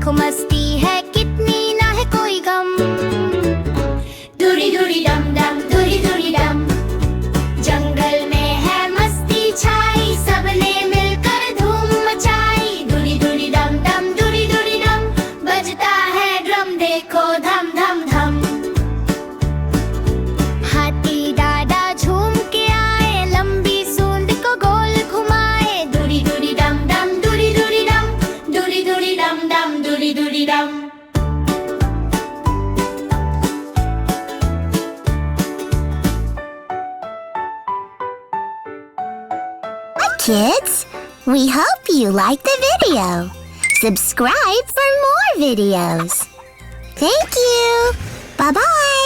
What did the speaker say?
देखो मस्ती है कितनी, ना है कोई गम। दूरी दूरी डम डम, दूरी दूरी डम। जंगल में है मस्ती छाई, सबने मिलकर धूम मचाई। दूरी दूरी डम डम, दूरी दूरी डम। बजता है ड्रम, देखो धम धम धम। हाथी दादा झूम के आए, लंबी सूंड को गोल घुमाए। दूरी दूरी डम डम, दूरी दूरी डम। दूरी दूरी डम डम, दूरी दूरी डम। Kids, we hope you liked the video. Subscribe for more videos. Thank you. Bye-bye.